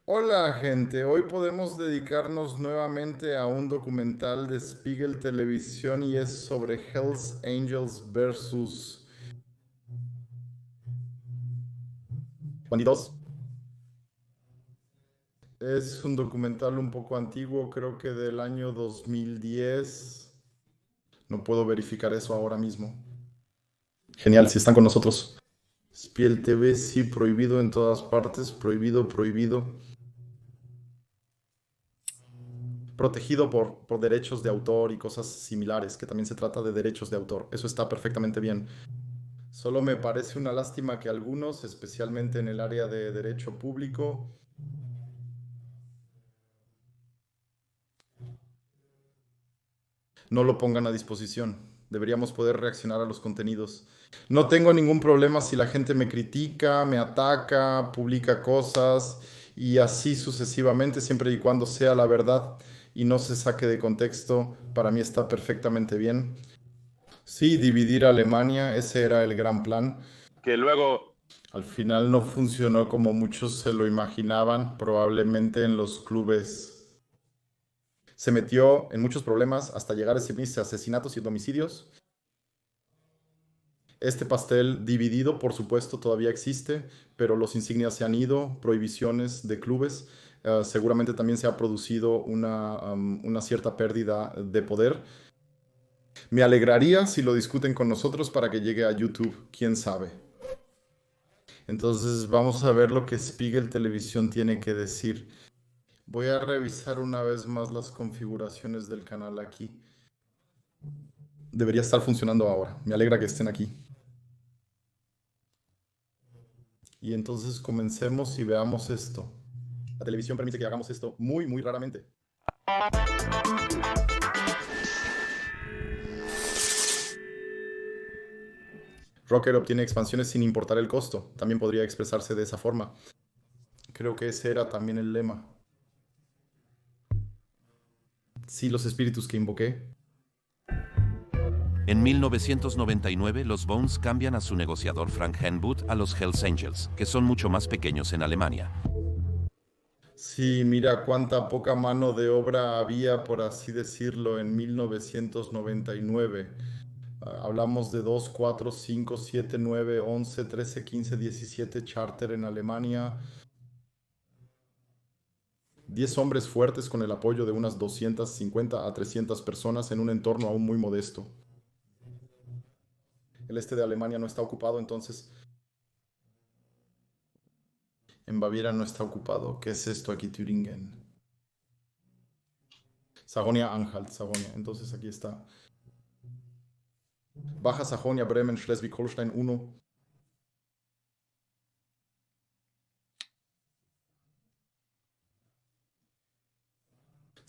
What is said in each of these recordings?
Hola gente, hoy podemos dedicarnos nuevamente a un documental de Spiegel Televisión y es sobre Hells Angels versus Bandidos. Es un documental un poco antiguo, creo que del año 2010. No puedo verificar eso ahora mismo. Genial, si están con nosotros. Spiegel TV, sí, prohibido en todas partes, prohibido, prohibido. Protegido por derechos de autor y cosas similares, que también se trata de derechos de autor. Eso está perfectamente bien. Solo me parece una lástima que algunos, especialmente en el área de derecho público, no lo pongan a disposición. Deberíamos poder reaccionar a los contenidos. No tengo ningún problema si la gente me critica, me ataca, publica cosas y así sucesivamente, siempre y cuando sea la verdad y no se saque de contexto. Para mí está perfectamente bien. Sí, dividir a Alemania, ese era el gran plan. Que luego al final no funcionó como muchos se lo imaginaban, probablemente en los clubes. Se metió en muchos problemas hasta llegar a ese asesinatos y homicidios. Este pastel dividido, por supuesto, todavía existe, pero los insignias se han ido, prohibiciones de clubes. Seguramente también se ha producido una cierta pérdida de poder. Me alegraría si lo discuten con nosotros para que llegue a YouTube, quién sabe. Entonces vamos a ver lo que Spiegel Televisión tiene que decir. Voy a revisar una vez más las configuraciones del canal aquí. Debería estar funcionando ahora. Me alegra que estén aquí. Y entonces comencemos y veamos esto. La televisión permite que hagamos esto muy, muy raramente. Rocker obtiene expansiones sin importar el costo. También podría expresarse de esa forma. Creo que ese era también el lema. Sí, los espíritus que invoqué. En 1999, los Bones cambian a su negociador Frank Henwood a los Hells Angels, que son mucho más pequeños en Alemania. Sí, mira cuánta poca mano de obra había, por así decirlo, en 1999. Hablamos de 2, 4, 5, 7, 9, 11, 13, 15, 17 charter en Alemania. 10 hombres fuertes con el apoyo de unas 250 a 300 personas en un entorno aún muy modesto. El este de Alemania no está ocupado, entonces en Baviera no está ocupado. ¿Qué es esto aquí, Thüringen? Sajonia-Anhalt, Sajonia. Entonces aquí está. Baja Sajonia, Bremen, Schleswig-Holstein 1.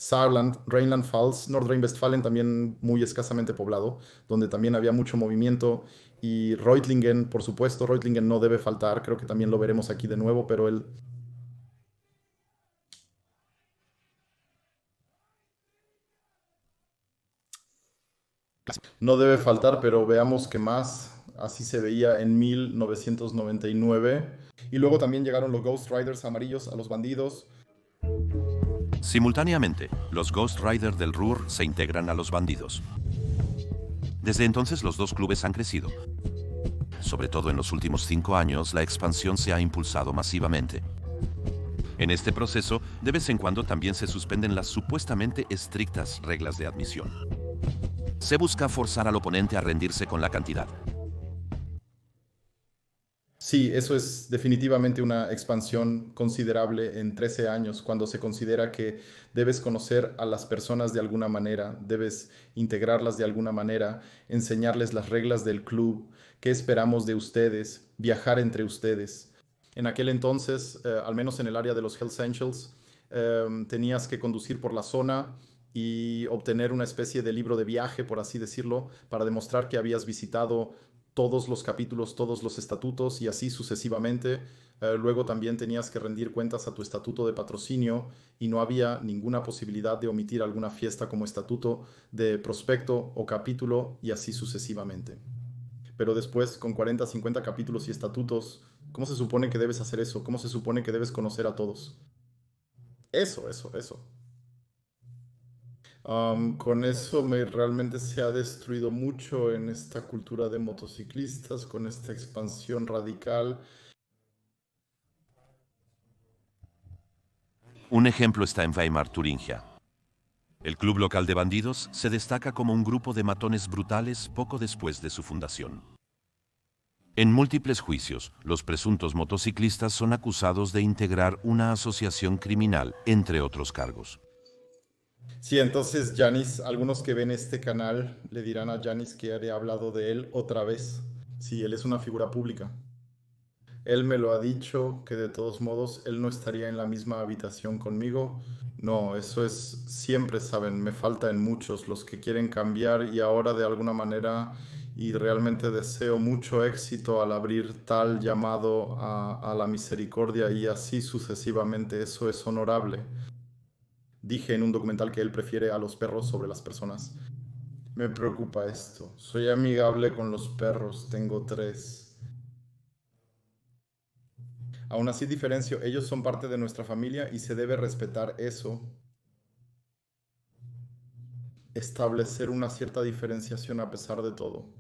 Saarland, Rheinland-Pfalz, Nordrhein-Westfalen también muy escasamente poblado, donde también había mucho movimiento. Y Reutlingen, por supuesto, Reutlingen no debe faltar, creo que también lo veremos aquí de nuevo, pero él no debe faltar, pero veamos qué más. Así se veía en 1999. Y luego también llegaron los Ghost Riders amarillos a los bandidos. Simultáneamente, los Ghost Rider del Ruhr se integran a los bandidos. Desde entonces los dos clubes han crecido. Sobre todo en los últimos 5 años, la expansión se ha impulsado masivamente. En este proceso, de vez en cuando también se suspenden las supuestamente estrictas reglas de admisión. Se busca forzar al oponente a rendirse con la cantidad. Sí, eso es definitivamente una expansión considerable en 13 años, cuando se considera que debes conocer a las personas de alguna manera, debes integrarlas de alguna manera, enseñarles las reglas del club, qué esperamos de ustedes, viajar entre ustedes. En aquel entonces, al menos en el área de los Hells Angels, tenías que conducir por la zona y obtener una especie de libro de viaje, por así decirlo, para demostrar que habías visitado todos los capítulos, todos los estatutos y así sucesivamente. Luego también tenías que rendir cuentas a tu estatuto de patrocinio y no había ninguna posibilidad de omitir alguna fiesta como estatuto de prospecto o capítulo y así sucesivamente. Pero después, con 40, 50 capítulos y estatutos, ¿cómo se supone que debes hacer eso? ¿Cómo se supone que debes conocer a todos? Eso. Con eso realmente se ha destruido mucho en esta cultura de motociclistas, con esta expansión radical. Un ejemplo está en Weimar, Turingia. El club local de bandidos se destaca como un grupo de matones brutales poco después de su fundación. En múltiples juicios, los presuntos motociclistas son acusados de integrar una asociación criminal, entre otros cargos. Sí, entonces Janis, algunos que ven este canal le dirán a Janis que he hablado de él otra vez. Sí, él es una figura pública. Él me lo ha dicho que de todos modos él no estaría en la misma habitación conmigo. No, eso es, siempre saben, me falta en muchos los que quieren cambiar y ahora de alguna manera y realmente deseo mucho éxito al abrir tal llamado a la misericordia y así sucesivamente. Eso es honorable. Dije en un documental que él prefiere a los perros sobre las personas. Me preocupa esto. Soy amigable con los perros, tengo tres. Aún así diferencio, ellos son parte de nuestra familia y se debe respetar eso, establecer una cierta diferenciación a pesar de todo.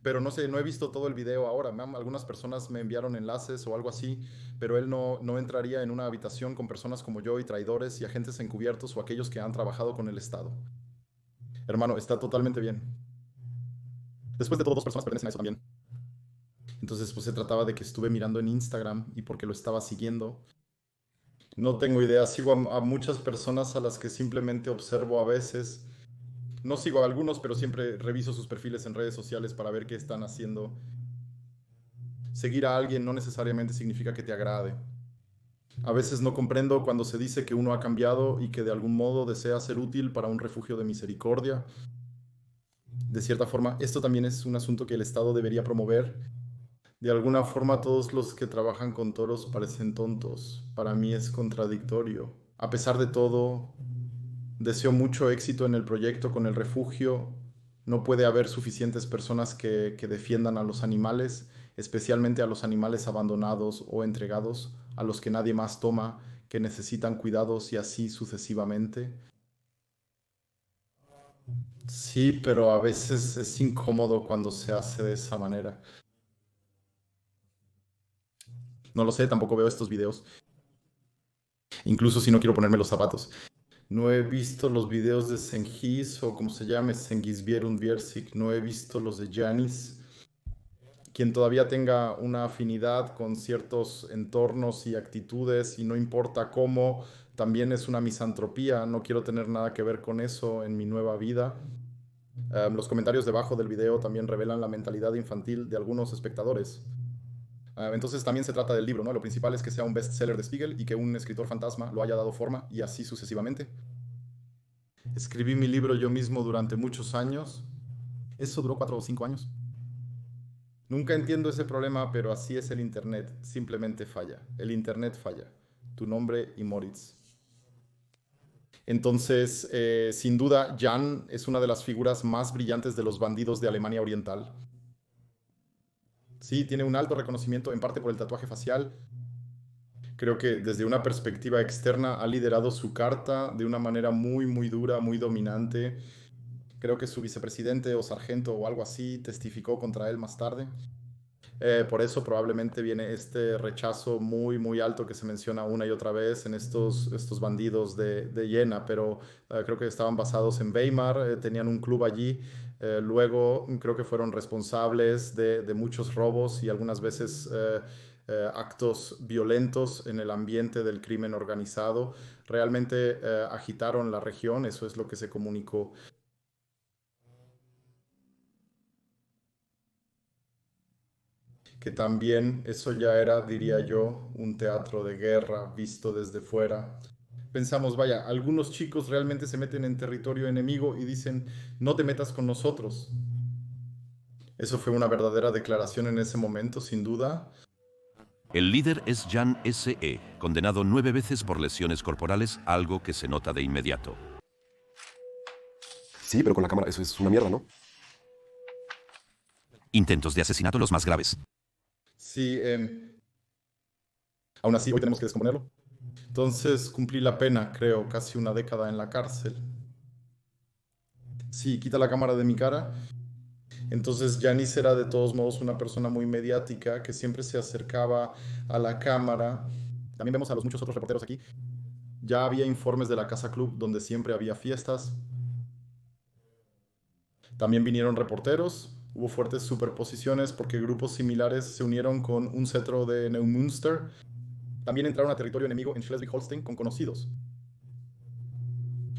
Pero no sé, no he visto todo el video ahora. Algunas personas me enviaron enlaces o algo así, pero él no entraría en una habitación con personas como yo y traidores y agentes encubiertos o aquellos que han trabajado con el Estado. Hermano, está totalmente bien. Después de todo, dos personas pertenecen a eso también. Entonces, pues se trataba de que estuve mirando en Instagram y porque lo estaba siguiendo. No tengo idea, sigo a muchas personas a las que simplemente observo a veces. No sigo a algunos, pero siempre reviso sus perfiles en redes sociales para ver qué están haciendo. Seguir a alguien no necesariamente significa que te agrade. A veces no comprendo cuando se dice que uno ha cambiado y que de algún modo desea ser útil para un refugio de misericordia. De cierta forma, esto también es un asunto que el Estado debería promover. De alguna forma, todos los que trabajan con toros parecen tontos. Para mí es contradictorio. A pesar de todo, deseo mucho éxito en el proyecto con el refugio. No puede haber suficientes personas que defiendan a los animales, especialmente a los animales abandonados o entregados, a los que nadie más toma, que necesitan cuidados y así sucesivamente. Sí, pero a veces es incómodo cuando se hace de esa manera. No lo sé, tampoco veo estos videos, incluso si no quiero ponerme los zapatos. No he visto los videos de Cengiz o como se llame, Cengiz Bierun Biersik. No he visto los de Janis. Quien todavía tenga una afinidad con ciertos entornos y actitudes y no importa cómo, también es una misantropía. No quiero tener nada que ver con eso en mi nueva vida. Los comentarios debajo del video también revelan la mentalidad infantil de algunos espectadores. Entonces también se trata del libro, ¿no? Lo principal es que sea un bestseller de Spiegel y que un escritor fantasma lo haya dado forma y así sucesivamente. Escribí mi libro yo mismo durante muchos años. Eso duró 4 o 5 años. Nunca entiendo ese problema, pero así es el Internet. Simplemente falla. El Internet falla. Tu nombre y Moritz. Entonces, sin duda, Jan es una de las figuras más brillantes de los bandidos de Alemania Oriental. Sí, tiene un alto reconocimiento en parte por el tatuaje facial. Creo que desde una perspectiva externa ha liderado su carta de una manera muy dura, muy dominante. Creo que su vicepresidente o sargento o algo así testificó contra él más tarde. Por eso probablemente viene este rechazo muy alto que se menciona una y otra vez en estos bandidos de Jena, pero creo que estaban basados en Weimar, tenían un club allí, luego creo que fueron responsables de muchos robos y algunas veces actos violentos en el ambiente del crimen organizado. Realmente agitaron la región, eso es lo que se comunicó. Que también eso ya era, diría yo, un teatro de guerra visto desde fuera. Pensamos, vaya, algunos chicos realmente se meten en territorio enemigo y dicen, no te metas con nosotros. Eso fue una verdadera declaración en ese momento, sin duda. El líder es Jan S.E., condenado 9 veces por lesiones corporales, algo que se nota de inmediato. Sí, pero con la cámara eso es una mierda, ¿no? Intentos de asesinato los más graves. Sí, aún así hoy tenemos que descomponerlo. Entonces cumplí la pena, creo, casi una década en la cárcel. Sí, quita la cámara de mi cara. Entonces Janice era de todos modos una persona muy mediática que siempre se acercaba a la cámara. También vemos a los muchos otros reporteros aquí. Ya había informes de la Casa Club donde siempre había fiestas. También vinieron reporteros. Hubo fuertes superposiciones porque grupos similares se unieron con un cetro de Neumünster. También entraron a territorio enemigo en Schleswig-Holstein con conocidos.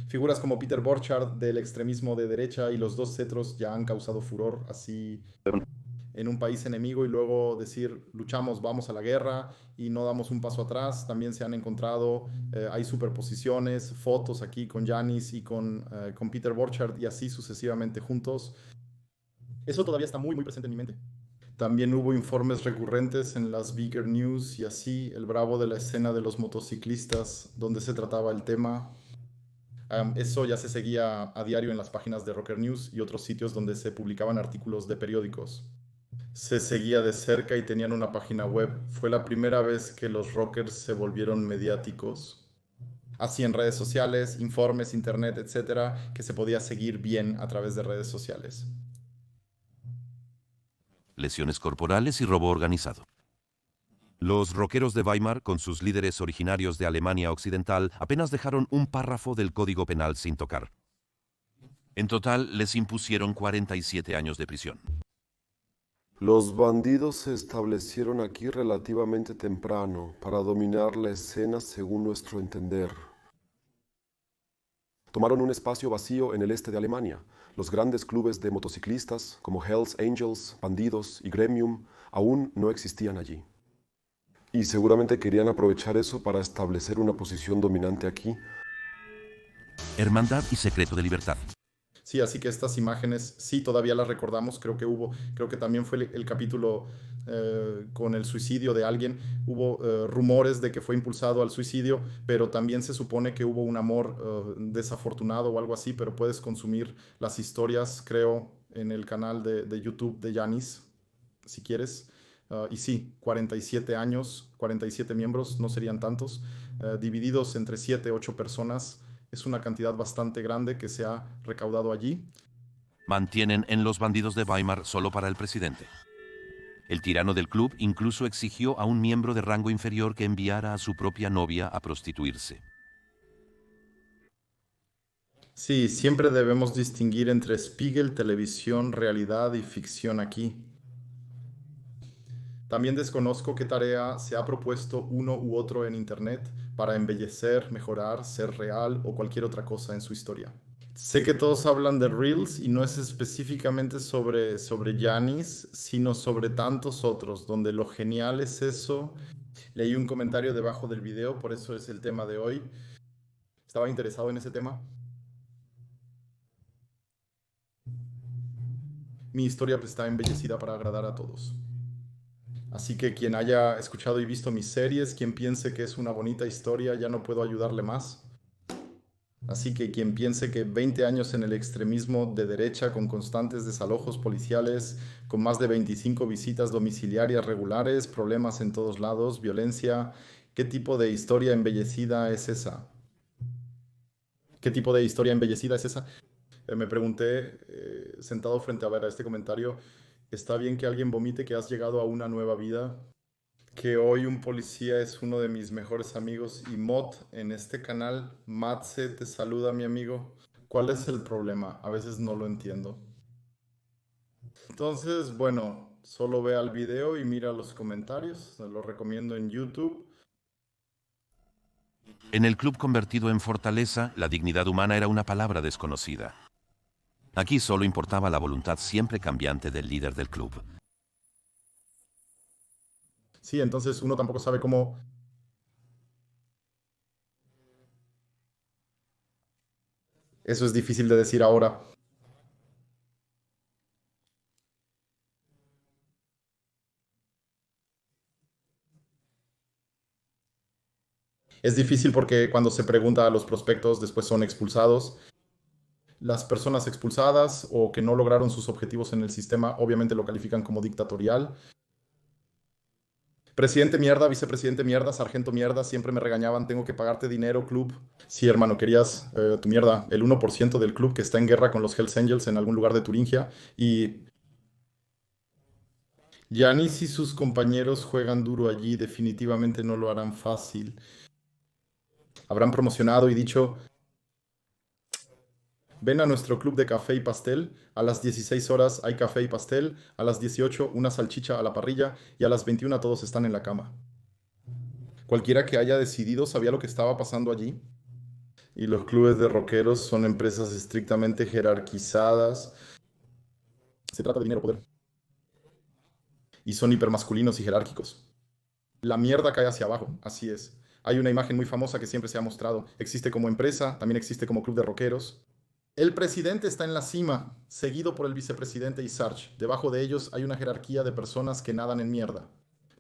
Figuras como Peter Borchardt del extremismo de derecha y los dos cetros ya han causado furor así en un país enemigo y luego decir luchamos, vamos a la guerra y no damos un paso atrás. También se han encontrado, hay superposiciones, fotos aquí con Janis y con Peter Borchardt y así sucesivamente juntos. Eso todavía está muy, muy presente en mi mente. También hubo informes recurrentes en las Bigger News y así el bravo de la escena de los motociclistas donde se trataba el tema. Eso ya se seguía a diario en las páginas de Rocker News y otros sitios donde se publicaban artículos de periódicos. Se seguía de cerca y tenían una página web. Fue la primera vez que los rockers se volvieron mediáticos. Así en redes sociales, informes, internet, etcétera, que se podía seguir bien a través de redes sociales. Lesiones corporales y robo organizado. Los rockeros de Weimar, con sus líderes originarios de Alemania Occidental, apenas dejaron un párrafo del Código Penal sin tocar. En total, les impusieron 47 años de prisión. Los bandidos se establecieron aquí relativamente temprano para dominar la escena según nuestro entender. Tomaron un espacio vacío en el este de Alemania. Los grandes clubes de motociclistas como Hells Angels, Bandidos y Gremium aún no existían allí. Y seguramente querían aprovechar eso para establecer una posición dominante aquí. Hermandad y secreto de libertad. Sí, así que estas imágenes sí todavía las recordamos. Creo que también fue el capítulo con el suicidio de alguien. Hubo rumores de que fue impulsado al suicidio, pero también se supone que hubo un amor desafortunado o algo así, pero puedes consumir las historias, creo, en el canal de YouTube de Yanis, si quieres. Y sí, 47 años, 47 miembros, no serían tantos, divididos entre 7, 8 personas. Es una cantidad bastante grande que se ha recaudado allí. Mantienen en los bandidos de Weimar solo para el presidente. El tirano del club incluso exigió a un miembro de rango inferior que enviara a su propia novia a prostituirse. Sí, siempre debemos distinguir entre Spiegel, televisión, realidad y ficción aquí. También desconozco qué tarea se ha propuesto uno u otro en Internet para embellecer, mejorar, ser real o cualquier otra cosa en su historia. Sé que todos hablan de Reels y no es específicamente sobre Yanis, sino sobre tantos otros, donde lo genial es eso. Leí un comentario debajo del video, por eso es el tema de hoy. Estaba interesado en ese tema. Mi historia pues, está embellecida para agradar a todos. Así que quien haya escuchado y visto mis series, quien piense que es una bonita historia, ya no puedo ayudarle más. Así que quien piense que 20 años en el extremismo de derecha con constantes desalojos policiales, con más de 25 visitas domiciliarias regulares, problemas en todos lados, violencia, ¿qué tipo de historia embellecida es esa? ¿Qué tipo de historia embellecida es esa? Me pregunté, sentado frente a ver a este comentario, ¿está bien que alguien vomite que has llegado a una nueva vida? Que hoy un policía es uno de mis mejores amigos y Mod en este canal, Matze te saluda mi amigo. ¿Cuál es el problema? A veces no lo entiendo. Entonces, bueno, solo ve al video y mira los comentarios, te lo recomiendo en YouTube. En el club convertido en fortaleza, la dignidad humana era una palabra desconocida. Aquí solo importaba la voluntad siempre cambiante del líder del club. Sí, entonces uno tampoco sabe cómo. Eso es difícil de decir ahora. Es difícil porque cuando se pregunta a los prospectos, después son expulsados. Las personas expulsadas o que no lograron sus objetivos en el sistema, obviamente lo califican como dictatorial. Presidente mierda, vicepresidente mierda, sargento mierda, siempre me regañaban, tengo que pagarte dinero, club. Sí, hermano, querías tu mierda, el 1% del club que está en guerra con los Hells Angels en algún lugar de Turingia. Y Giannis y sus compañeros juegan duro allí, definitivamente no lo harán fácil. Habrán promocionado y dicho, ven a nuestro club de café y pastel, a las 16 horas hay café y pastel, a las 18 una salchicha a la parrilla y a las 21 todos están en la cama. Cualquiera que haya decidido sabía lo que estaba pasando allí. Y los clubes de rockeros son empresas estrictamente jerarquizadas. Se trata de dinero, poder. Y son hipermasculinos y jerárquicos. La mierda cae hacia abajo, así es. Hay una imagen muy famosa que siempre se ha mostrado. Existe como empresa, también existe como club de rockeros. El presidente está en la cima, seguido por el vicepresidente y Sarge. Debajo de ellos hay una jerarquía de personas que nadan en mierda.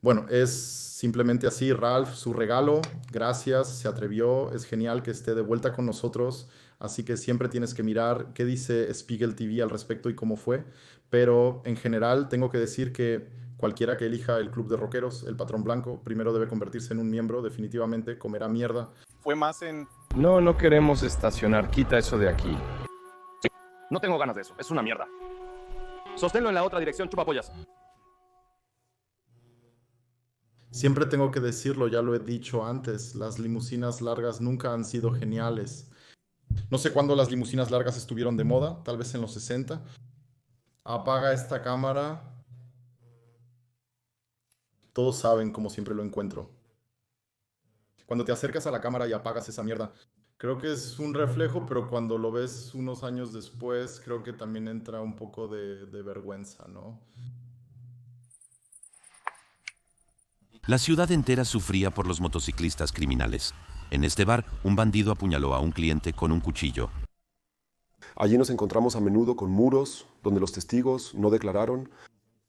Bueno, es simplemente así, Ralph, su regalo, gracias, se atrevió, es genial que esté de vuelta con nosotros, así que siempre tienes que mirar qué dice Spiegel TV al respecto y cómo fue, pero en general tengo que decir que cualquiera que elija el club de rockeros, el patrón blanco, primero debe convertirse en un miembro, definitivamente comerá mierda. Fue más en... No, no queremos estacionar. Quita eso de aquí. No tengo ganas de eso, es una mierda. Sosténlo en la otra dirección, chupapollas. Siempre tengo que decirlo, ya lo he dicho antes, las limusinas largas nunca han sido geniales. No sé cuándo las limusinas largas estuvieron de moda, tal vez en los 60. Apaga esta cámara. Todos saben cómo siempre lo encuentro. Cuando te acercas a la cámara y apagas esa mierda, creo que es un reflejo, pero cuando lo ves unos años después, creo que también entra un poco de vergüenza, ¿no? La ciudad entera sufría por los motociclistas criminales. En este bar, un bandido apuñaló a un cliente con un cuchillo. Allí nos encontramos a menudo con muros donde los testigos no declararon.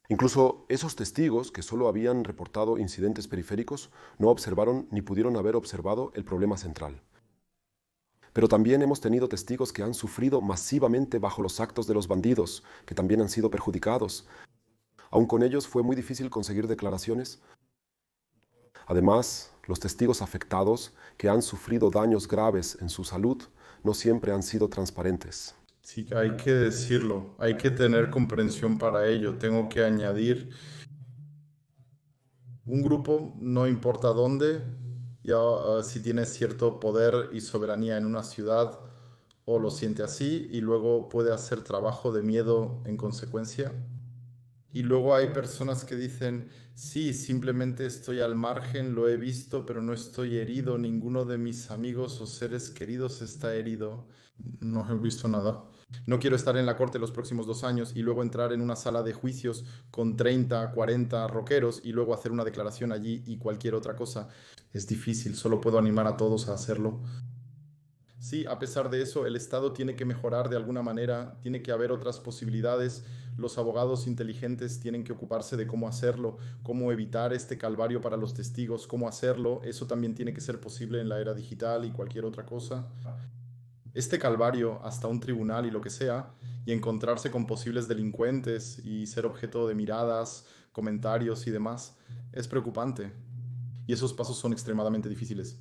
Incluso esos testigos que solo habían reportado incidentes periféricos no observaron ni pudieron haber observado el problema central. Pero también hemos tenido testigos que han sufrido masivamente bajo los actos de los bandidos, que también han sido perjudicados. Aun con ellos fue muy difícil conseguir declaraciones. Además, los testigos afectados que han sufrido daños graves en su salud no siempre han sido transparentes. Sí, hay que decirlo, hay que tener comprensión para ello. Tengo que añadir, un grupo, no importa dónde, ya si tiene cierto poder y soberanía en una ciudad o lo siente así y luego puede hacer trabajo de miedo en consecuencia. Y luego hay personas que dicen, sí, simplemente estoy al margen, lo he visto, pero no estoy herido, ninguno de mis amigos o seres queridos está herido. No he visto nada. No quiero estar en la corte los próximos 2 años y luego entrar en una sala de juicios con 30, 40 rockeros y luego hacer una declaración allí y cualquier otra cosa. Es difícil, solo puedo animar a todos a hacerlo. Sí, a pesar de eso, el Estado tiene que mejorar de alguna manera, tiene que haber otras posibilidades. Los abogados inteligentes tienen que ocuparse de cómo hacerlo, cómo evitar este calvario para los testigos, cómo hacerlo. Eso también tiene que ser posible en la era digital y cualquier otra cosa. Este calvario hasta un tribunal y lo que sea, y encontrarse con posibles delincuentes y ser objeto de miradas, comentarios y demás, es preocupante. Y esos pasos son extremadamente difíciles.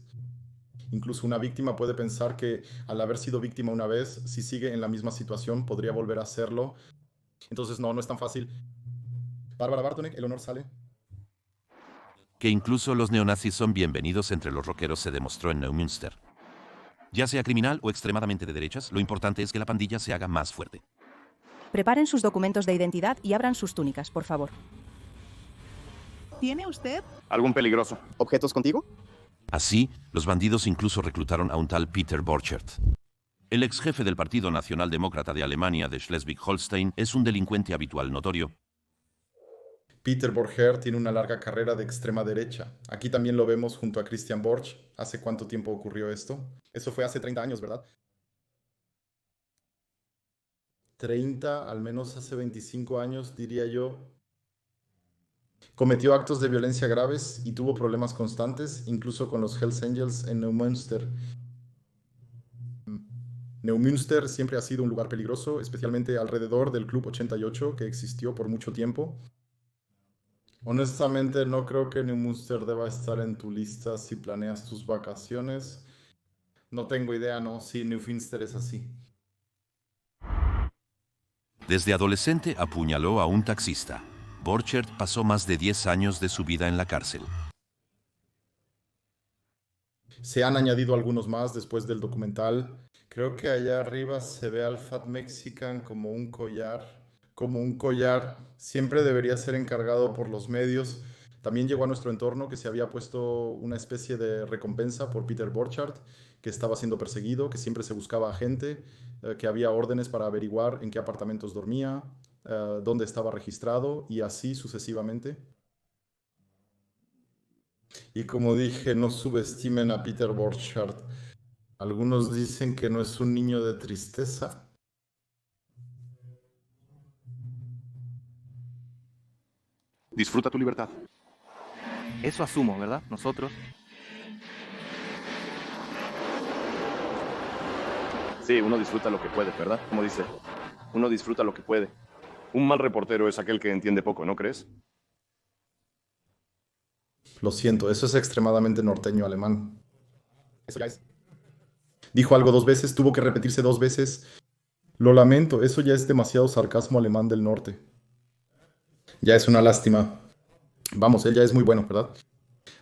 Incluso una víctima puede pensar que al haber sido víctima una vez, si sigue en la misma situación, podría volver a hacerlo. Entonces, no es tan fácil. Bárbara Bartonek, el honor sale. Que incluso los neonazis son bienvenidos entre los rockeros se demostró en Neumünster. Ya sea criminal o extremadamente de derechas, lo importante es que la pandilla se haga más fuerte. Preparen sus documentos de identidad y abran sus túnicas, por favor. ¿Tiene usted ¿Algún peligroso? ¿Objetos contigo? Así, los bandidos incluso reclutaron a un tal Peter Borchert. El ex jefe del Partido Nacional Demócrata de Alemania de Schleswig-Holstein es un delincuente habitual notorio. Peter Borchert tiene una larga carrera de extrema derecha. Aquí también lo vemos junto a Christian Borch. ¿Hace cuánto tiempo ocurrió esto? Eso fue hace 30 años, ¿verdad? 30, al menos hace 25 años, diría yo. Cometió actos de violencia graves y tuvo problemas constantes, incluso con los Hells Angels en Neumünster. Neumünster siempre ha sido un lugar peligroso, especialmente alrededor del Club 88, que existió por mucho tiempo. Honestamente, no creo que Neumünster deba estar en tu lista si planeas tus vacaciones. No tengo idea, no, si Neumünster es así. Desde adolescente apuñaló a un taxista. Borchert pasó más de 10 años de su vida en la cárcel. Se han añadido algunos más después del documental. Creo que allá arriba se ve al Fat Mexican como un collar. Como un collar. Siempre debería ser encargado por los medios. También llegó a nuestro entorno que se había puesto una especie de recompensa por Peter Borchardt, que estaba siendo perseguido, que siempre se buscaba a gente, que había órdenes para averiguar en qué apartamentos dormía, dónde estaba registrado y así sucesivamente. Y como dije, no subestimen a Peter Borchardt. Algunos dicen que no es un niño de tristeza. Disfruta tu libertad. Eso asumo, ¿verdad? Nosotros. Sí, uno disfruta lo que puede, ¿verdad? Como dice, uno disfruta lo que puede. Un mal reportero es aquel que entiende poco, ¿no crees? Lo siento, eso es extremadamente norteño alemán. Eso ya es. Dijo algo 2 veces, tuvo que repetirse 2 veces. Lo lamento, eso ya es demasiado sarcasmo alemán del norte. Ya es una lástima. Vamos, él ya es muy bueno, ¿verdad?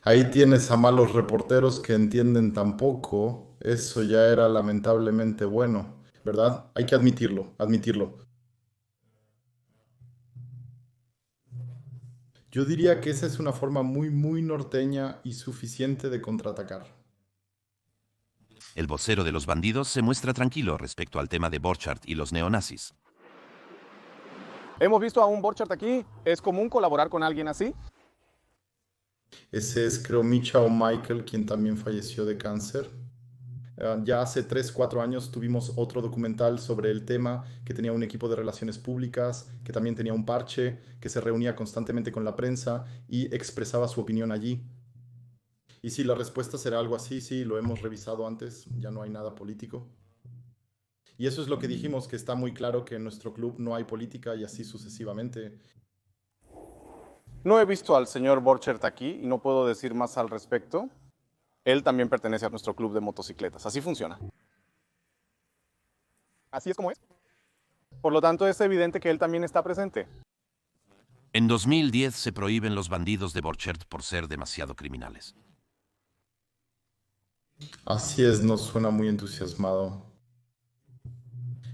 Ahí tienes a malos reporteros que entienden tan poco. Eso ya era lamentablemente bueno, ¿verdad? Hay que admitirlo, admitirlo. Yo diría que esa es una forma muy, muy norteña y suficiente de contraatacar. El vocero de los bandidos se muestra tranquilo respecto al tema de Borchardt y los neonazis. Hemos visto a un Borchardt aquí. ¿Es común colaborar con alguien así? Ese es, creo, Micha o Michael, quien también falleció de cáncer. Ya hace 3, 4 años tuvimos otro documental sobre el tema, que tenía un equipo de relaciones públicas, que también tenía un parche, que se reunía constantemente con la prensa y expresaba su opinión allí. Y si la respuesta será algo así, sí, lo hemos revisado antes, ya no hay nada político. Y eso es lo que dijimos, que está muy claro que en nuestro club no hay política y así sucesivamente. No he visto al señor Borchert aquí y no puedo decir más al respecto. Él también pertenece a nuestro club de motocicletas. Así funciona. Así es como es. Por lo tanto, es evidente que él también está presente. En 2010 se prohíben los bandidos de Borchert por ser demasiado criminales. Así es, no suena muy entusiasmado.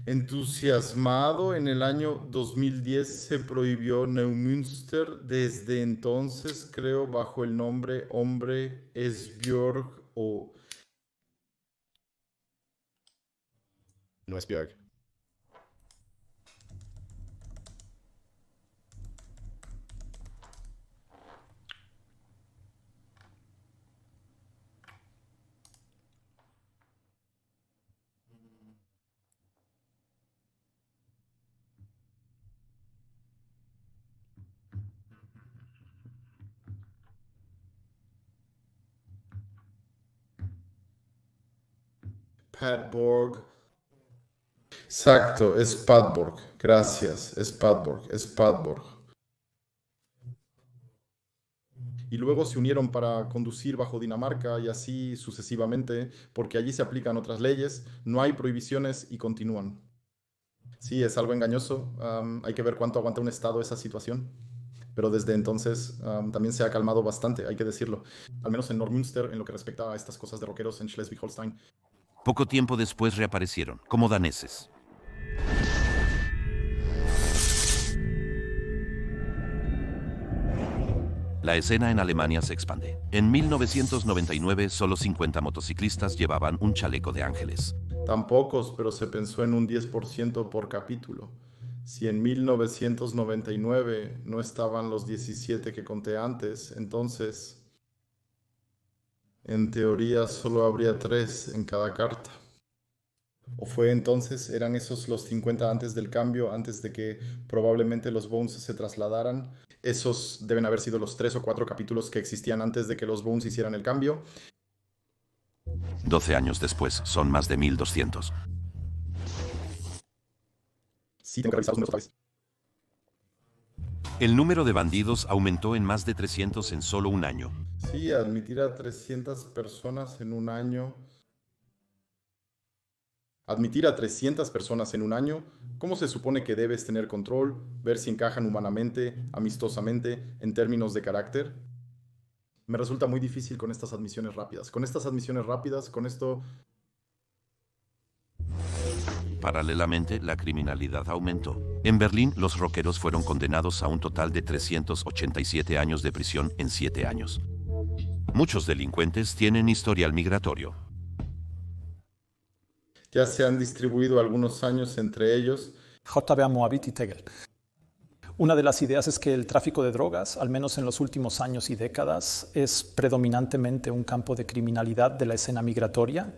Entusiasmado, en el año 2010 se prohibió Neumünster. Desde entonces, creo, bajo el nombre Hombre Esbjörg o... No es Björg. Padborg. Exacto, es Padborg. Gracias, es Padborg, es Padborg. Y luego se unieron para conducir bajo Dinamarca y así sucesivamente, porque allí se aplican otras leyes, no hay prohibiciones y continúan. Sí, es algo engañoso. Hay que ver cuánto aguanta un estado esa situación. Pero desde entonces también se ha calmado bastante, hay que decirlo. Al menos en Neumünster, en lo que respecta a estas cosas de rockeros en Schleswig-Holstein. Poco tiempo después reaparecieron, como daneses. La escena en Alemania se expande. En 1999, solo 50 motociclistas llevaban un chaleco de ángeles. Tan pocos, pero se pensó en un 10% por capítulo. Si en 1999 no estaban los 17 que conté antes, entonces, en teoría, solo habría 3 en cada carta. ¿O fue entonces, eran esos los 50 antes del cambio, antes de que probablemente los Bones se trasladaran? Esos deben haber sido los 3 o 4 capítulos que existían antes de que los Bones hicieran el cambio. 12 años después, son más de 1200. Sí, tengo que revisar los números otra vez. El número de bandidos aumentó en más de 300 en solo un año. Sí, admitir a 300 personas en un año. Admitir a 300 personas en un año, ¿cómo se supone que debes tener control, ver si encajan humanamente, amistosamente, en términos de carácter? Me resulta muy difícil con estas admisiones rápidas. Con estas admisiones rápidas, con esto... Paralelamente, la criminalidad aumentó. En Berlín, los rockeros fueron condenados a un total de 387 años de prisión en 7 años. Muchos delincuentes tienen historial migratorio. Ya se han distribuido algunos años entre ellos. JBA Moabit y Tegel. Una de las ideas es que el tráfico de drogas, al menos en los últimos años y décadas, es predominantemente un campo de criminalidad de la escena migratoria.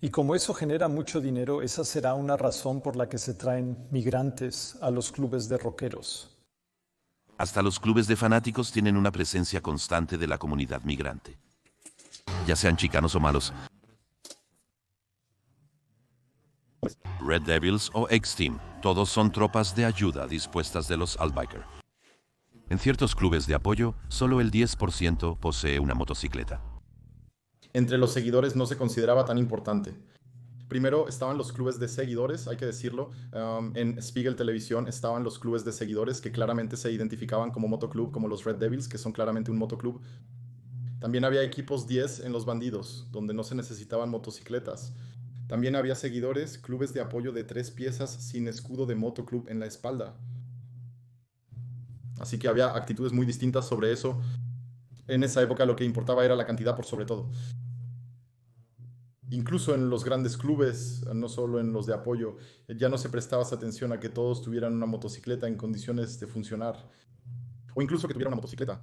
Y como eso genera mucho dinero, esa será una razón por la que se traen migrantes a los clubes de rockeros. Hasta los clubes de fanáticos tienen una presencia constante de la comunidad migrante. Ya sean chicanos o malos, Red Devils o X-Team, todos son tropas de ayuda dispuestas de los Altbiker. En ciertos clubes de apoyo, solo el 10% posee una motocicleta. Entre los seguidores no se consideraba tan importante. Primero estaban los clubes de seguidores, hay que decirlo. En Spiegel Televisión estaban los clubes de seguidores que claramente se identificaban como motoclub, como los Red Devils, que son claramente un motoclub. También había equipos 10 en los bandidos, donde no se necesitaban motocicletas. También había seguidores, clubes de apoyo de 3 piezas sin escudo de motoclub en la espalda. Así que había actitudes muy distintas sobre eso. En esa época lo que importaba era la cantidad por sobre todo. Incluso en los grandes clubes, no solo en los de apoyo, ya no se prestaba esa atención a que todos tuvieran una motocicleta en condiciones de funcionar. O incluso que tuvieran una motocicleta.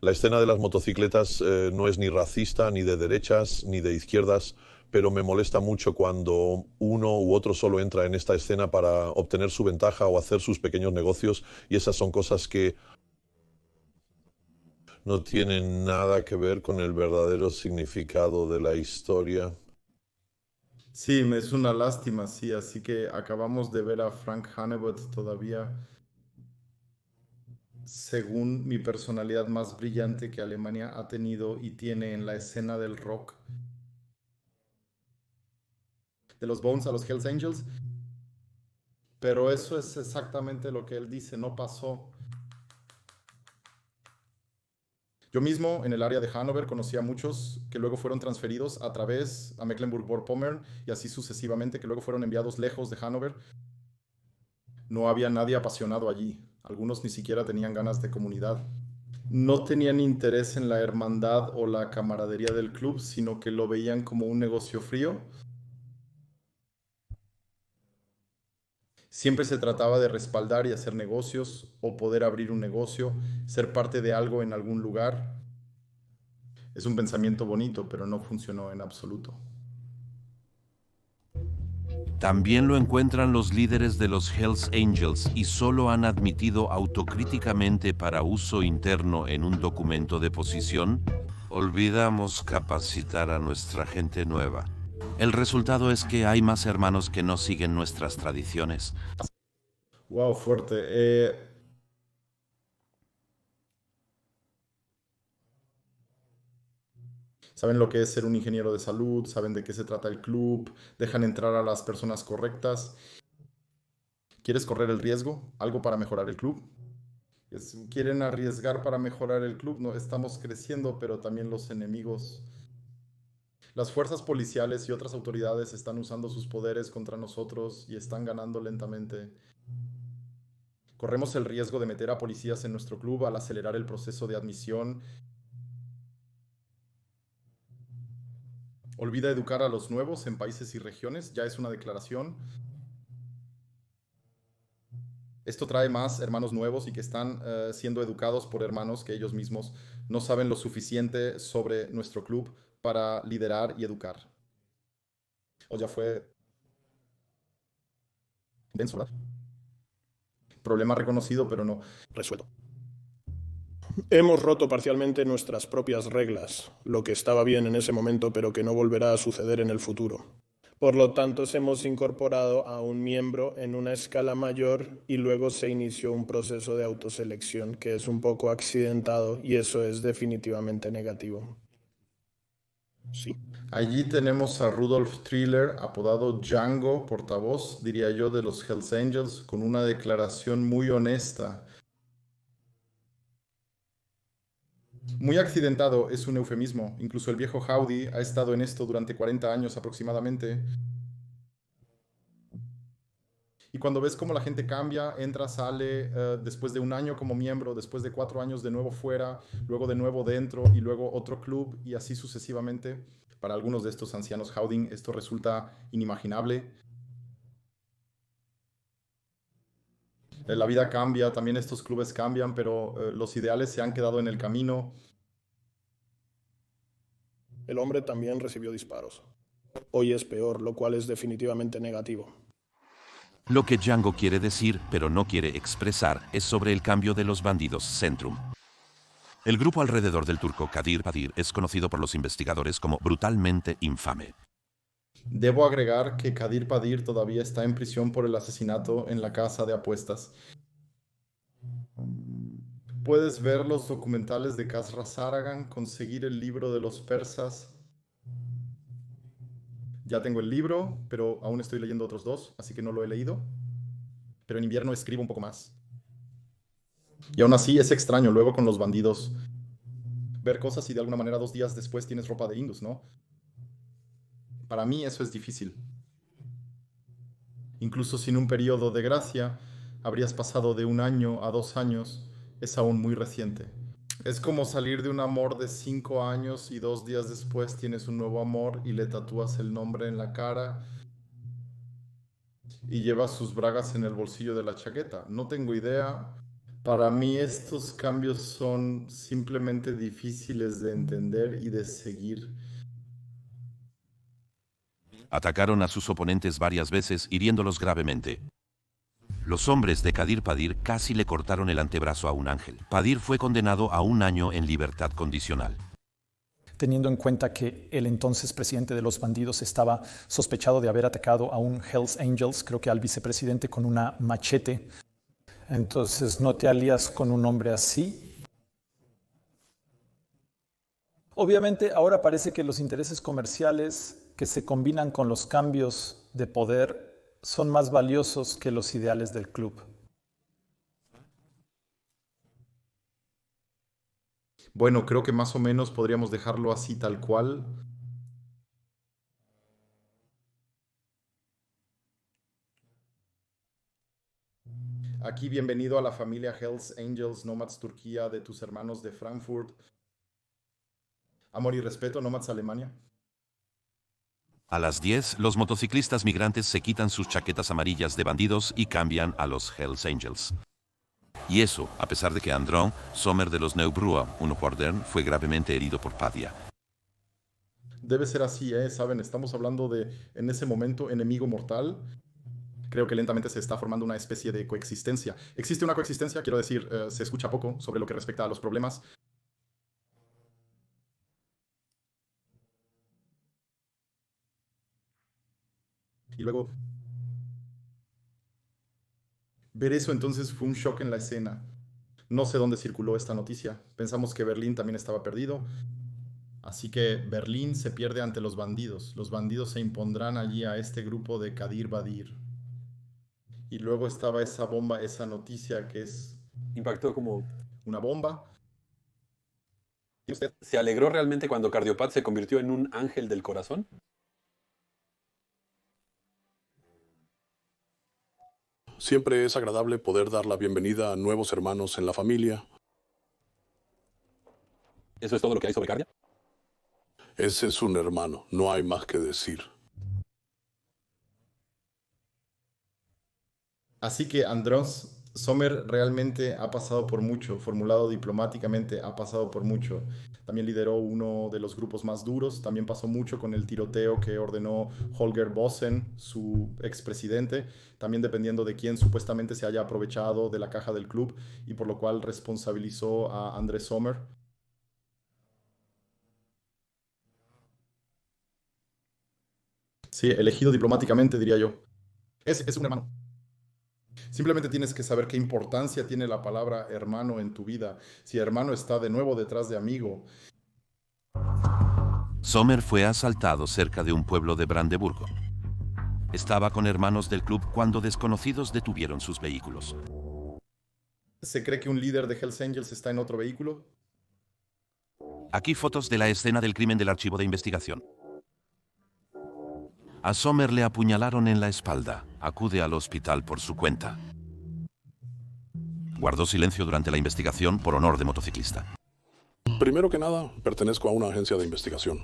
La escena de las motocicletas no es ni racista, ni de derechas, ni de izquierdas, pero me molesta mucho cuando uno u otro solo entra en esta escena para obtener su ventaja o hacer sus pequeños negocios, y esas son cosas que no tienen nada que ver con el verdadero significado de la historia. Sí, es una lástima, sí, así que acabamos de ver a Frank Hannebut todavía, según mi personalidad más brillante que Alemania ha tenido y tiene en la escena del rock. De los Bones a los Hells Angels. Pero eso es exactamente lo que él dice, no pasó. Yo mismo en el área de Hannover conocí a muchos que luego fueron transferidos a través a Mecklenburg-Vorpommern y así sucesivamente, que luego fueron enviados lejos de Hannover. No había nadie apasionado allí. Algunos ni siquiera tenían ganas de comunidad. No tenían interés en la hermandad o la camaradería del club, sino que lo veían como un negocio frío. Siempre se trataba de respaldar y hacer negocios o poder abrir un negocio, ser parte de algo en algún lugar. Es un pensamiento bonito, pero no funcionó en absoluto. También lo encuentran los líderes de los Hells Angels y solo han admitido autocríticamente para uso interno en un documento de posición. Olvidamos capacitar a nuestra gente nueva. El resultado es que hay más hermanos que no siguen nuestras tradiciones. Wow, fuerte. Saben lo que es ser un ingeniero de salud, saben de qué se trata el club, dejan entrar a las personas correctas. ¿Quieres correr el riesgo? ¿Algo para mejorar el club? ¿Quieren arriesgar para mejorar el club? No, estamos creciendo, pero también los enemigos. Las fuerzas policiales y otras autoridades están usando sus poderes contra nosotros y están ganando lentamente. Corremos el riesgo de meter a policías en nuestro club al acelerar el proceso de admisión. Olvida educar a los nuevos en países y regiones, ya es una declaración. Esto trae más hermanos nuevos y que están siendo educados por hermanos que ellos mismos no saben lo suficiente sobre nuestro club para liderar y educar. O ya fue denso, ¿verdad? Problema reconocido, pero no resuelto. Hemos roto parcialmente nuestras propias reglas, lo que estaba bien en ese momento, pero que no volverá a suceder en el futuro. Por lo tanto, hemos incorporado a un miembro en una escala mayor y luego se inició un proceso de autoselección que es un poco accidentado y eso es definitivamente negativo. Sí. Allí tenemos a Rudolf Triller, apodado Django, portavoz, diría yo, de los Hells Angels, con una declaración muy honesta. Muy accidentado es un eufemismo. Incluso el viejo Howdy ha estado en esto durante 40 años aproximadamente. Y cuando ves cómo la gente cambia, entra, sale, después de un año como miembro, después de 4 años de nuevo fuera, luego de nuevo dentro y luego otro club y así sucesivamente. Para algunos de estos ancianos Howding esto resulta inimaginable. La vida cambia, también estos clubes cambian, pero los ideales se han quedado en el camino. El hombre también recibió disparos. Hoy es peor, lo cual es definitivamente negativo. Lo que Django quiere decir, pero no quiere expresar, es sobre el cambio de los bandidos Centrum. El grupo alrededor del turco Kadir Padir es conocido por los investigadores como brutalmente infame. Debo agregar que Kadir Padir todavía está en prisión por el asesinato en la casa de apuestas. Puedes ver los documentales de Kasra Saragan, conseguir el libro de los persas. Ya tengo el libro, pero aún estoy leyendo otros 2, así que no lo he leído. Pero en invierno escribo un poco más. Y aún así es extraño luego con los bandidos ver cosas y de alguna manera 2 días después tienes ropa de Indus, ¿no? Para mí eso es difícil. Incluso sin un periodo de gracia, habrías pasado de 1 año a 2 años, es aún muy reciente. Es como salir de un amor de 5 años y 2 días después tienes un nuevo amor y le tatúas el nombre en la cara y llevas sus bragas en el bolsillo de la chaqueta. No tengo idea. Para mí estos cambios son simplemente difíciles de entender y de seguir. Atacaron a sus oponentes varias veces, hiriéndolos gravemente. Los hombres de Kadir Padir casi le cortaron el antebrazo a un ángel. Padir fue condenado a 1 año en libertad condicional. Teniendo en cuenta que el entonces presidente de los bandidos estaba sospechado de haber atacado a un Hells Angels, creo que al vicepresidente con una machete. Entonces, ¿no te alías con un hombre así? Obviamente, ahora parece que los intereses comerciales que se combinan con los cambios de poder son más valiosos que los ideales del club. Bueno, creo que más o menos podríamos dejarlo así tal cual. Aquí bienvenido a la familia Hells Angels Nomads Turquía de tus hermanos de Frankfurt. Amor y respeto, Nomads Alemania. A las 10, los motociclistas migrantes se quitan sus chaquetas amarillas de bandidos y cambian a los Hells Angels. Y eso, a pesar de que Andron Sommer de los Neubrua, un Juardern, fue gravemente herido por Padia. Debe ser así, ¿saben? Estamos hablando de, en ese momento, enemigo mortal. Creo que lentamente se está formando una especie de coexistencia. Existe una coexistencia, quiero decir, se escucha poco sobre lo que respecta a los problemas. Y luego, ver eso entonces fue un shock en la escena. No sé dónde circuló esta noticia. Pensamos que Berlín también estaba perdido. Así que Berlín se pierde ante los bandidos. Los bandidos se impondrán allí a este grupo de Kadir Badir. Y luego estaba esa bomba, esa noticia que es... Impactó como... una bomba. ¿Y usted se alegró realmente cuando Cardiopat se convirtió en un ángel del corazón? Siempre es agradable poder dar la bienvenida a nuevos hermanos en la familia. ¿Eso es todo lo que hay sobre Cardia? Ese es un hermano, no hay más que decir. Así que Andros Sommer realmente ha pasado por mucho, formulado diplomáticamente, ha pasado por mucho. También lideró uno de los grupos más duros, también pasó mucho con el tiroteo que ordenó Holger Bossen, su expresidente, también dependiendo de quién supuestamente se haya aprovechado de la caja del club y por lo cual responsabilizó a André Sommer. Sí, elegido diplomáticamente, diría yo. Es un hermano. Simplemente tienes que saber qué importancia tiene la palabra hermano en tu vida. Si hermano está de nuevo detrás de amigo. Sommer fue asaltado cerca de un pueblo de Brandeburgo. Estaba con hermanos del club cuando desconocidos detuvieron sus vehículos. ¿Se cree que un líder de Hells Angels está en otro vehículo? Aquí fotos de la escena del crimen del archivo de investigación. A Sommer le apuñalaron en la espalda. Acude al hospital por su cuenta. Guardó silencio durante la investigación por honor de motociclista. Primero que nada, pertenezco a una agencia de investigación.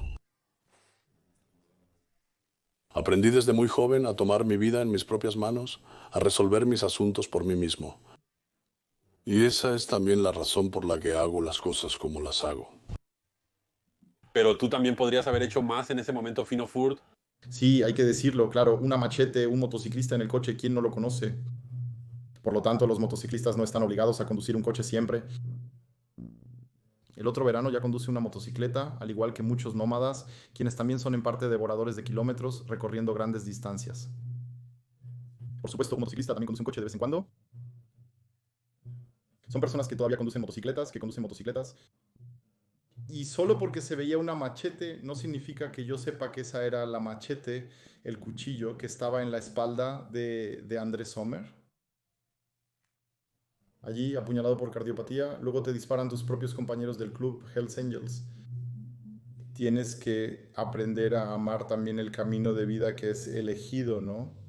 Aprendí desde muy joven a tomar mi vida en mis propias manos, a resolver mis asuntos por mí mismo. Y esa es también la razón por la que hago las cosas como las hago. Pero tú también podrías haber hecho más en ese momento, Fino Furt. Sí, hay que decirlo, claro, una machete, un motociclista en el coche, ¿quién no lo conoce? Por lo tanto, los motociclistas no están obligados a conducir un coche siempre. El otro verano ya conduce una motocicleta, al igual que muchos nómadas, quienes también son en parte devoradores de kilómetros, recorriendo grandes distancias. Por supuesto, un motociclista también conduce un coche de vez en cuando. Son personas que todavía conducen motocicletas, que conducen motocicletas. Y solo porque se veía una machete, no significa que yo sepa que esa era la machete, el cuchillo que estaba en la espalda de André Sommer. Allí, apuñalado por cardiopatía, luego te disparan tus propios compañeros del club Hells Angels. Tienes que aprender a amar también el camino de vida que es elegido, ¿no?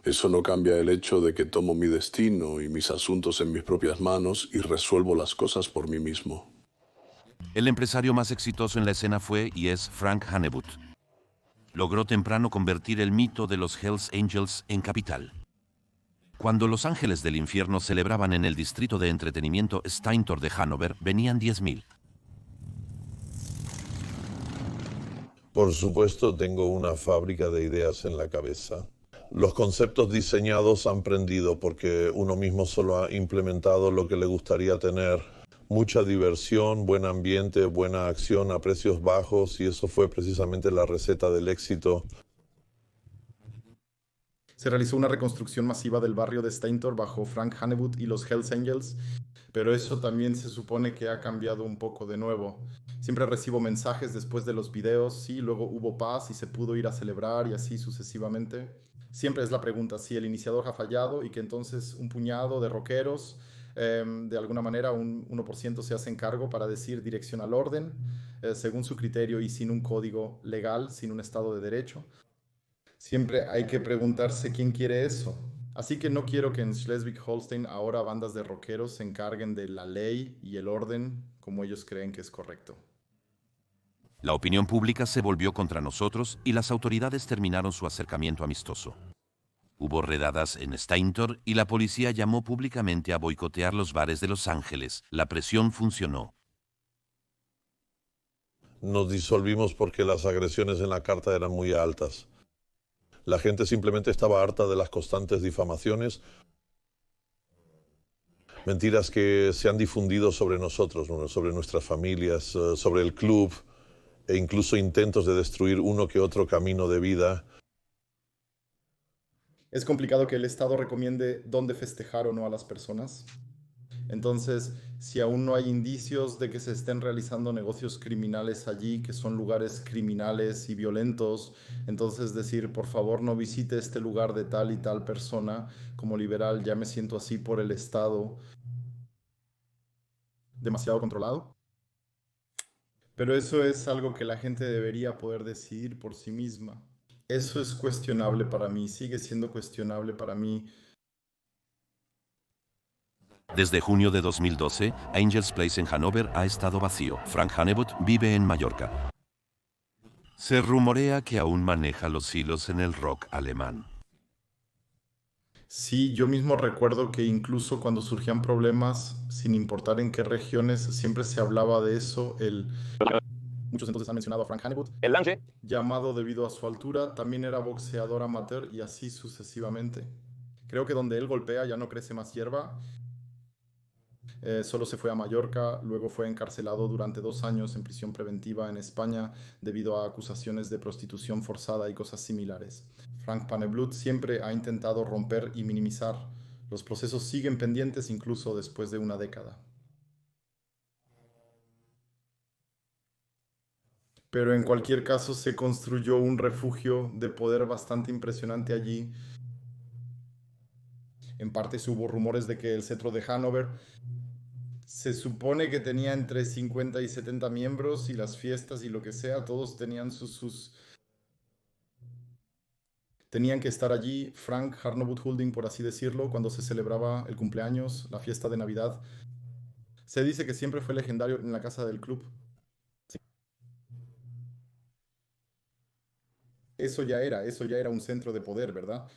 Eso no cambia el hecho de que tomo mi destino y mis asuntos en mis propias manos y resuelvo las cosas por mí mismo. El empresario más exitoso en la escena fue y es Frank Hanebut. Logró temprano convertir el mito de los Hells Angels en capital. Cuando los ángeles del infierno celebraban en el distrito de entretenimiento Steintor de Hannover, venían 10.000. Por supuesto, tengo una fábrica de ideas en la cabeza. Los conceptos diseñados han prendido porque uno mismo solo ha implementado lo que le gustaría tener. Mucha diversión, buen ambiente, buena acción a precios bajos, y eso fue precisamente la receta del éxito. Se realizó una reconstrucción masiva del barrio de Steintor bajo Frank Hanebut y los Hells Angels, pero eso también se supone que ha cambiado un poco de nuevo. Siempre recibo mensajes después de los videos, sí, luego hubo paz y se pudo ir a celebrar y así sucesivamente. Siempre es la pregunta si el iniciador ha fallado y que entonces un puñado de rockeros, de alguna manera un 1% se hacen cargo para decir dirección al orden, según su criterio y sin un código legal, sin un Estado de Derecho. Siempre hay que preguntarse quién quiere eso. Así que no quiero que en Schleswig-Holstein ahora bandas de rockeros se encarguen de la ley y el orden como ellos creen que es correcto. La opinión pública se volvió contra nosotros y las autoridades terminaron su acercamiento amistoso. Hubo redadas en Steintor y la policía llamó públicamente a boicotear los bares de Los Ángeles. La presión funcionó. Nos disolvimos porque las agresiones en la carta eran muy altas. La gente simplemente estaba harta de las constantes difamaciones, mentiras que se han difundido sobre nosotros, sobre nuestras familias, sobre el club, e incluso intentos de destruir uno que otro camino de vida. Es complicado que el Estado recomiende dónde festejar o no a las personas. Entonces, si aún no hay indicios de que se estén realizando negocios criminales allí, que son lugares criminales y violentos, entonces decir, por favor, no visite este lugar de tal y tal persona, como liberal ya me siento así por el Estado, demasiado controlado. Pero eso es algo que la gente debería poder decidir por sí misma. Eso es cuestionable para mí, sigue siendo cuestionable para mí. Desde junio de 2012, Angels Place en Hannover ha estado vacío. Frank Hanebut vive en Mallorca. Se rumorea que aún maneja los hilos en el rock alemán. Sí, yo mismo recuerdo que incluso cuando surgían problemas, sin importar en qué regiones, siempre se hablaba de eso. Muchos entonces han mencionado a Frank Hanebut. El Lange. Llamado debido a su altura, también era boxeador amateur y así sucesivamente. Creo que donde él golpea ya no crece más hierba. Solo se fue a Mallorca, luego fue encarcelado durante 2 años en prisión preventiva en España debido a acusaciones de prostitución forzada y cosas similares. Frank Paneblut siempre ha intentado romper y minimizar. Los procesos siguen pendientes incluso después de una década. Pero en cualquier caso se construyó un refugio de poder bastante impresionante allí. En parte hubo rumores de que el cetro de Hannover se supone que tenía entre 50 y 70 miembros y las fiestas y lo que sea, todos tenían tenían que estar allí. Frank Harnobut Holding, por así decirlo, cuando se celebraba el cumpleaños, la fiesta de Navidad. Se dice que siempre fue legendario en la casa del club. Eso ya era un centro de poder, ¿verdad?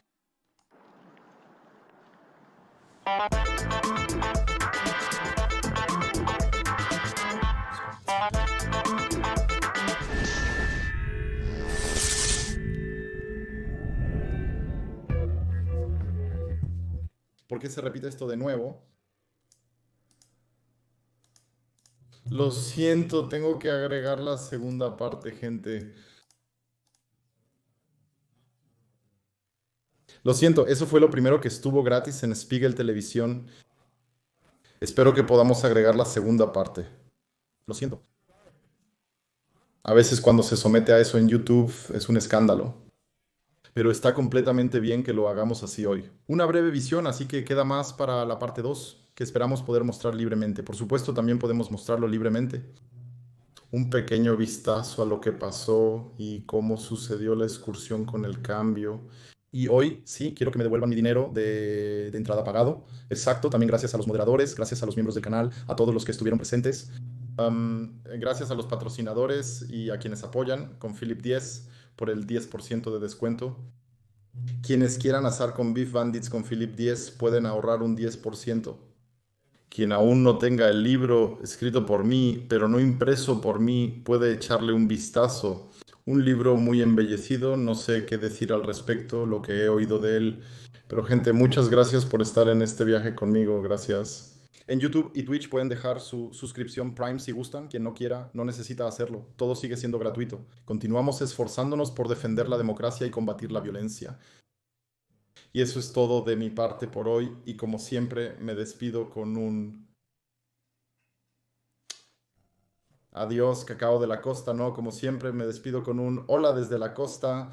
¿Por qué se repite esto de nuevo? Lo siento, tengo que agregar la segunda parte, gente. Lo siento, eso fue lo primero que estuvo gratis en Spiegel Televisión. Espero que podamos agregar la segunda parte. Lo siento. A veces cuando se somete a eso en YouTube es un escándalo. Pero está completamente bien que lo hagamos así hoy. Una breve visión, así que queda más para la parte 2, que esperamos poder mostrar libremente. Por supuesto, también podemos mostrarlo libremente. Un pequeño vistazo a lo que pasó y cómo sucedió la excursión con el cambio. Y hoy, sí, quiero que me devuelvan mi dinero de entrada pagado. Exacto, también gracias a los moderadores, gracias a los miembros del canal, a todos los que estuvieron presentes. Gracias a los patrocinadores y a quienes apoyan, con Philip 10 por el 10% de descuento. Quienes quieran asar con Beef Bandits con Philip 10 pueden ahorrar un 10%. Quien aún no tenga el libro escrito por mí, pero no impreso por mí, puede echarle un vistazo. Un libro muy embellecido, no sé qué decir al respecto, lo que he oído de él. Pero gente, muchas gracias por estar en este viaje conmigo, gracias. En YouTube y Twitch pueden dejar su suscripción Prime si gustan. Quien no quiera, no necesita hacerlo. Todo sigue siendo gratuito. Continuamos esforzándonos por defender la democracia y combatir la violencia. Y eso es todo de mi parte por hoy. Y como siempre, me despido con un adiós, Cacao de la Costa, ¿no? Como siempre, me despido con un hola desde la costa.